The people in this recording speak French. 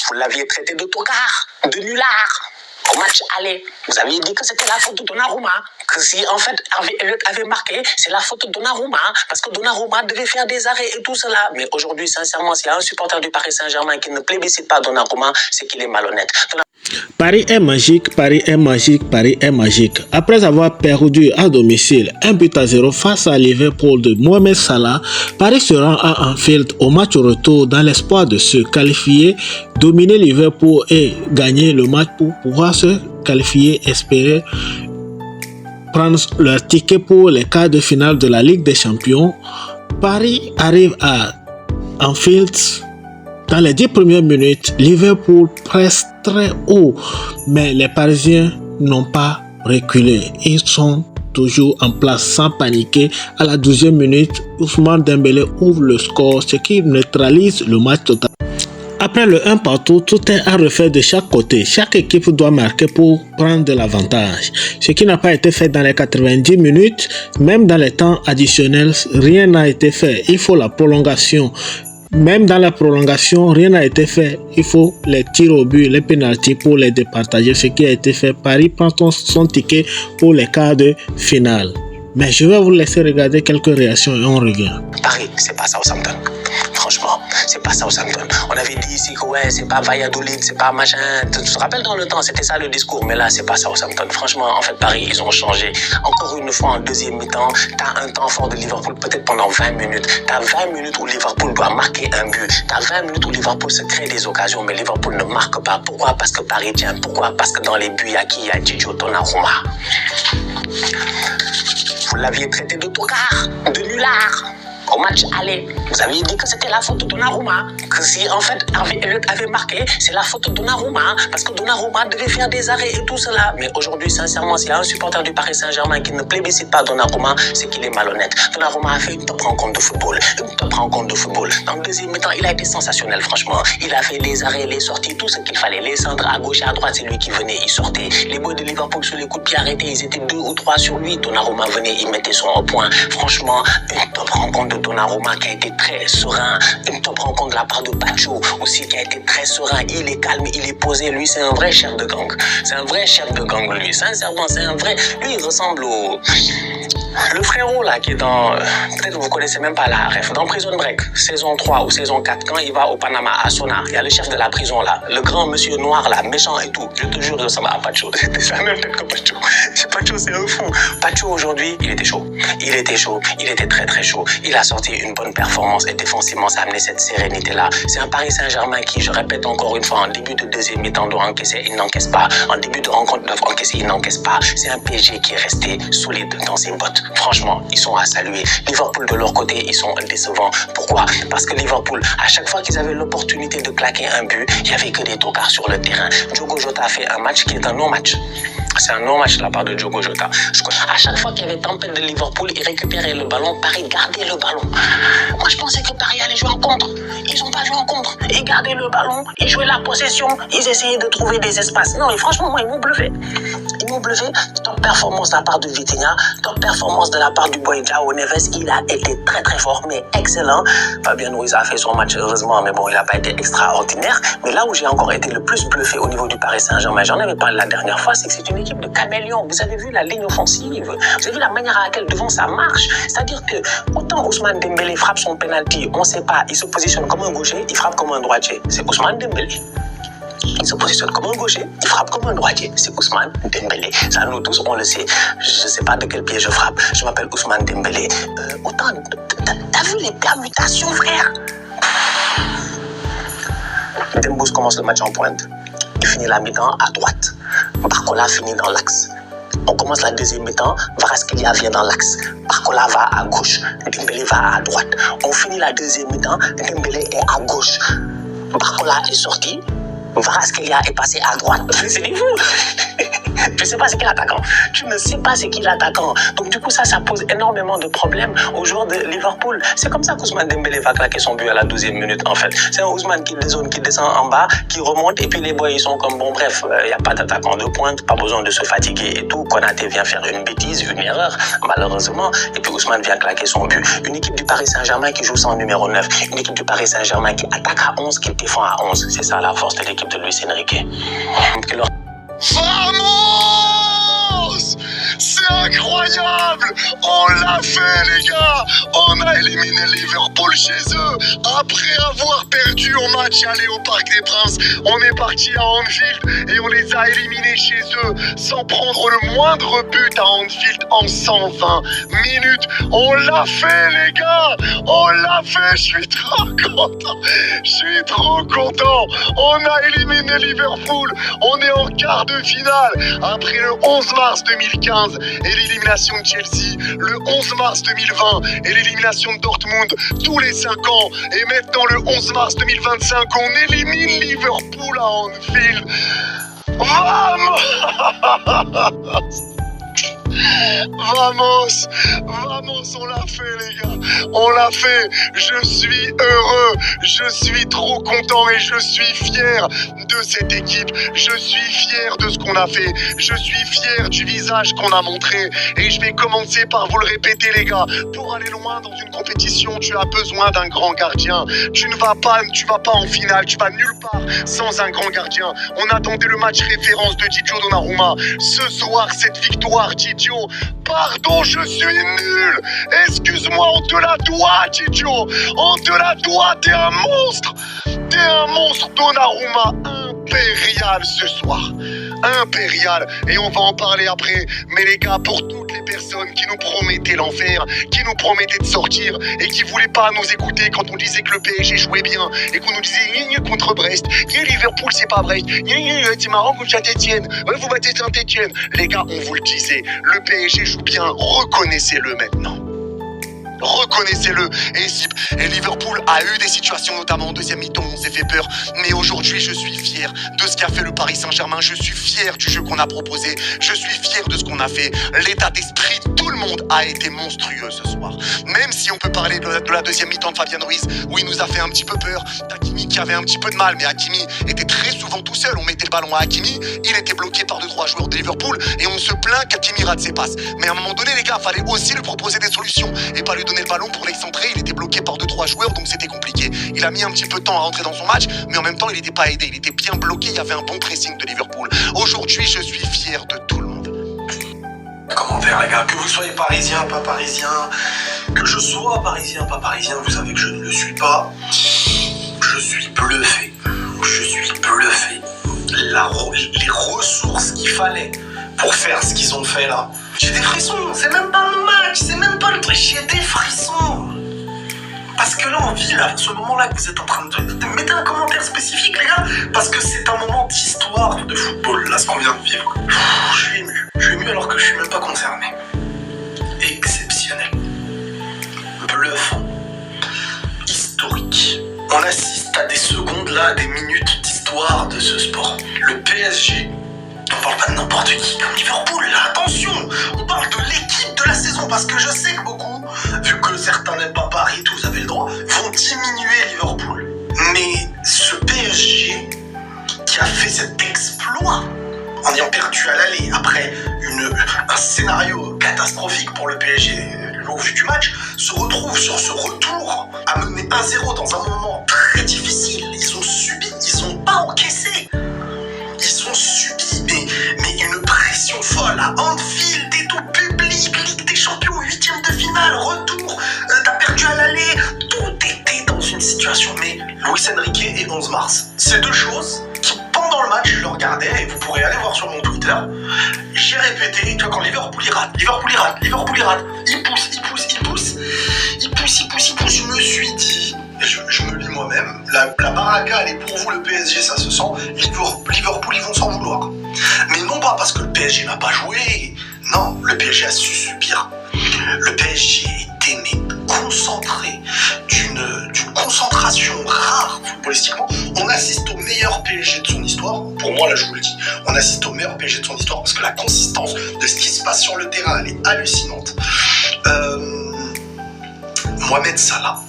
Vous l'aviez traité de tocard, de nulard. Au match aller, vous aviez dit que c'était la faute de Donnarumma. Que si en fait Harvey Elliott avait marqué, c'est la faute de Donnarumma. Parce que Donnarumma devait faire des arrêts et tout cela. Mais aujourd'hui, sincèrement, s'il y a un supporter du Paris Saint-Germain qui ne plébiscite pas Donnarumma, c'est qu'il est malhonnête. Paris est magique, Paris est magique, Paris est magique. Après avoir perdu à domicile 1-0 face à Liverpool de Mohamed Salah, Paris se rend à Anfield au match retour dans l'espoir de se qualifier, dominer Liverpool et gagner le match pour pouvoir se qualifier, espérer prendre leur ticket pour les quarts de finale de la Ligue des Champions. Paris arrive à Anfield. Dans les 10 premières minutes, Liverpool presse très haut, mais les Parisiens n'ont pas reculé. Ils sont toujours en place sans paniquer. À la 12e minute, Ousmane Dembélé ouvre le score, ce qui neutralise le match total. Après le 1-partout, tout est à refaire de chaque côté. Chaque équipe doit marquer pour prendre de l'avantage. Ce qui n'a pas été fait dans les 90 minutes, même dans les temps additionnels, rien n'a été fait. Il faut la prolongation. Même dans la prolongation, rien n'a été fait. Il faut les tirs au but, les pénaltys pour les départager. Ce qui a été fait. Paris prend son ticket pour les quarts de finale. Mais je vais vous laisser regarder quelques réactions et on revient. Paris, c'est pas Southampton. Franchement, c'est pas Southampton. On avait dit ici que ouais, c'est pas Valladolid, c'est pas machin. Tu te rappelles dans le temps, c'était ça le discours. Mais là, c'est pas Southampton. Franchement, en fait, Paris, ils ont changé. Encore une fois, en deuxième mi-temps, t'as un temps fort de Liverpool, peut-être pendant 20 minutes. T'as 20 minutes où Liverpool doit marquer un but. T'as 20 minutes où Liverpool se crée des occasions, mais Liverpool ne marque pas. Pourquoi? Parce que Paris tient. Pourquoi? Parce que dans les buts, il y a qui? Il y a Gigio Donnarumma. Vous l'aviez traité de tocard, de nulard. Au match aller, vous aviez dit que c'était la faute de Donnarumma. Que si en fait Harvey Elliott avait marqué, c'est la faute de Donnarumma. Parce que Donnarumma devait faire des arrêts et tout cela. Mais aujourd'hui, sincèrement, s'il y a un supporter du Paris Saint-Germain qui ne plébiscite pas Donnarumma, c'est qu'il est malhonnête. Donnarumma a fait une top rencontre de football. Une top rencontre de football. Dans le deuxième mi-temps, il a été sensationnel, franchement. Il a fait les arrêts, les sorties, tout ce qu'il fallait. Les centres à gauche et à droite, c'est lui qui venait, il sortait. Les boys de Liverpool sur les coups de pied arrêtés, ils étaient 2 ou 3 sur lui. Donnarumma venait, il mettait son au point. Franchement, une top rencontre de Donnarumma qui a été très serein. Une top rencontre de la part de Pacho aussi qui a été très serein. Il est calme, il est posé. Lui, c'est un vrai chef de gang. C'est un vrai chef de gang, lui. Sincèrement, c'est un vrai... Lui, il ressemble au... Le frérot, là, qui est dans... Peut-être que vous connaissez même pas la ref. Dans Prison Break, saison 3 ou saison 4, quand il va au Panama, à Sonar, il y a le chef de la prison, là. Le grand monsieur noir, là, méchant et tout. Je te jure, il ressemble à Pacho. C'est la même tête que Pacho. Pacho, c'est un fou. Pacho, aujourd'hui, il était chaud. Il était chaud. Il était très, très chaud. Il a sorti une bonne performance et défensivement, ça a amené cette sérénité-là. C'est un Paris Saint-Germain qui, je répète encore une fois, en début de deuxième mi-temps doit encaisser, il n'encaisse pas. En début de rencontre doit encaisser, il n'encaisse pas. C'est un PSG qui est resté solide dans ses bottes. Franchement, ils sont à saluer. Liverpool, de leur côté, ils sont décevants. Pourquoi? Parce que Liverpool, à chaque fois qu'ils avaient l'opportunité de claquer un but, il n'y avait que des tocards sur le terrain. Diogo Jota a fait un match qui est un non-match. C'est un non-match de la part de Diogo Jota. À chaque fois qu'il y avait tempête de Liverpool, ils récupéraient le ballon, Paris gardait le ballon. Moi, je pensais que Paris allait jouer en contre. Ils n'ont pas joué en contre. Ils gardaient le ballon, ils jouaient la possession, ils essayaient de trouver des espaces. Non, et franchement, moi, ils m'ont bluffé. Ils m'ont bluffé. Top performance de la part de Vitinha, top performance de la part du boy João Neves. Il a été très, très fort, mais excellent. Fabien Ruiz a fait son match, heureusement, mais bon, il n'a pas été extraordinaire. Mais là où j'ai encore été le plus bluffé au niveau du Paris Saint-Germain, j'en avais parlé la dernière fois, c'est que c'est une équipe de caméléons. Vous avez vu la ligne offensive, vous avez vu la manière à laquelle devant ça marche. C'est-à-dire que autant Ousmane Dembélé frappe son penalty, on ne sait pas, il se positionne comme un gaucher, il frappe comme un droitier. C'est Ousmane Dembélé. Il se positionne comme un gaucher, il frappe comme un droitier. C'est Ousmane Dembélé. Ça, nous tous, on le sait. Je ne sais pas de quel pied je frappe. Je m'appelle Ousmane Dembélé. Autant, t'as vu les permutations, frère? Dembous commence le match en pointe. Il finit la mi-temps à droite. Barcola finit dans l'axe. On commence la deuxième mi-temps, Kvaratskhelia vient dans l'axe. Barcola va à gauche, Dembélé va à droite. On finit la deuxième mi-temps, Dembélé est à gauche. Barcola est sorti, Kvaratskhelia est passé à droite. C'est des fous. Tu sais pas c'est qui l'attaquant. Tu ne sais pas c'est qui l'attaquant. Donc du coup, ça pose énormément de problèmes aux joueurs de Liverpool. C'est comme ça qu'Ousmane Dembélé va claquer son but à la 12e minute, en fait. C'est un Ousmane qui dézone, qui descend en bas, qui remonte, et puis les boys, ils sont comme, bon, bref, il n'y a pas d'attaquant de pointe, pas besoin de se fatiguer et tout. Konaté vient faire une bêtise, une erreur, malheureusement, et puis Ousmane vient claquer son but. Une équipe du Paris Saint-Germain qui joue sans numéro 9. Une équipe du Paris Saint-Germain qui attaque à 11, qui défend à 11. C'est ça la force de l'équipe de Luis Enrique. Vamos! C'est incroyable! On l'a fait, les gars! On a éliminé Liverpool chez eux. Après avoir perdu au match aller au Parc des Princes, on est parti à Anfield et on les a éliminés chez eux sans prendre le moindre but à Anfield en 120 minutes. On l'a fait, les gars! On l'a fait! Je suis trop content! Je suis trop content! On a éliminé Liverpool. On est en quart de finale après le 11 mars 2015 et l'élimination de Chelsea, le 11 mars 2020 et l'élimination de Dortmund tous les 5 ans, et maintenant le 11 mars 2025 on élimine Liverpool à Anfield. Vamos! Vamos! Vamos, on l'a fait, les gars! On l'a fait! Je suis heureux! Je suis trop content et je suis fier de cette équipe! Je suis fier de ce qu'on a fait! Je suis fier du visage qu'on a montré! Et je vais commencer par vous le répéter, les gars! Pour aller loin dans une compétition, tu as besoin d'un grand gardien! Tu vas pas en finale, tu vas nulle part sans un grand gardien! On attendait le match référence de Gigio Donnarumma. Ce soir, cette victoire, Gigio, pardon, je suis nul. Excuse-moi, on te la doit, Gigio. On te la doit, t'es un monstre. T'es un monstre, Donnarumma, impérial ce soir. Impérial. Et on va en parler après. Mais les gars, pour toutes les personnes qui nous promettaient l'enfer, qui nous promettaient de sortir et qui voulaient pas nous écouter quand on disait que le PSG jouait bien et qu'on nous disait gna contre Brest, Liverpool c'est pas Brest, c'est marrant contre Saint-Etienne, vous battez Saint-Etienne. Les gars, on vous le disait, le PSG joue bien, reconnaissez-le maintenant. Reconnaissez-le. Et Liverpool a eu des situations, notamment en deuxième mi-temps, on s'est fait peur. Mais aujourd'hui, je suis fier de ce qu'a fait le Paris Saint-Germain. Je suis fier du jeu qu'on a proposé. Je suis fier de ce qu'on a fait. L'état d'esprit de tout le monde a été monstrueux ce soir. Même si on peut parler de la deuxième mi-temps de Fabien Ruiz, où il nous a fait un petit peu peur. Hakimi qui avait un petit peu de mal, mais Hakimi était très souvent tout seul. On mettait le ballon à Hakimi, il était bloqué par 2-3 joueurs de Liverpool, et on se plaint qu'Hakimi rate ses passes. Mais à un moment donné, les gars, fallait aussi lui proposer des solutions et pas lui donner le ballon pour l'excentrer. Il était bloqué par 2-3 joueurs, donc c'était compliqué. Il a mis un petit peu de temps à rentrer dans son match, mais en même temps il n'était pas aidé, il était bien bloqué, il y avait un bon pressing de Liverpool. Aujourd'hui, je suis fier de tout le monde. Comment faire, les gars? Que vous soyez parisien, pas parisien, que je sois parisien, pas parisien, vous savez que je ne le suis pas. Je suis bluffé. Je suis bluffé. Les ressources qu'il fallait pour faire ce qu'ils ont fait là. J'ai des frissons, c'est même pas mon match, c'est même pas le truc, j'ai des frissons. Parce que là, on vit là, ce moment-là que vous êtes en train de mettez un commentaire spécifique, les gars, parce que c'est un moment d'histoire de football, là, ce qu'on vient de vivre. Je suis ému. Je suis ému alors que je suis même pas concerné. Exceptionnel. Bluffant. Historique. On assiste à des secondes là, à des minutes d'histoire de ce sport. Le PSG, on parle pas de n'importe qui comme Liverpool, là, attention, on parle de l'équipe de la saison, parce que je sais que beaucoup, vu que certains n'aiment pas Paris, tous vous avez le droit, vont diminuer Liverpool. Mais ce PSG qui a fait cet exploit en ayant perdu à l'aller après un scénario catastrophique pour le PSG au vu du match, se retrouve sur ce retour à mener 1-0 dans un moment très difficile. Ils ont subi, ils ont pas encaissé. Ils ont subi mais une pression folle à Anfield et tout public, Ligue des Champions, 8e de finale, retour, t'as perdu à l'aller, tout était dans une situation. Mais Luis Enrique et 11 mars, c'est deux choses qui, pendant le match, je le regardais, et vous pourrez aller voir sur mon Twitter, j'ai répété, tu vois, quand Liverpool il rate, il pousse, je me suis dit, je me le dis moi-même, la baraka elle est pour vous, le PSG ça se sent, Liverpool ils vont s'en vouloir. Mais non pas parce que le PSG n'a pas joué, non, le PSG a su subir. Le PSG été concentré, d'une concentration rare footballistiquement. On assiste au meilleur PSG de son histoire. Pour moi, là, je vous le dis, on assiste au meilleur PSG de son histoire parce que la consistance de ce qui se passe sur le terrain, elle est hallucinante. Mohamed Salah.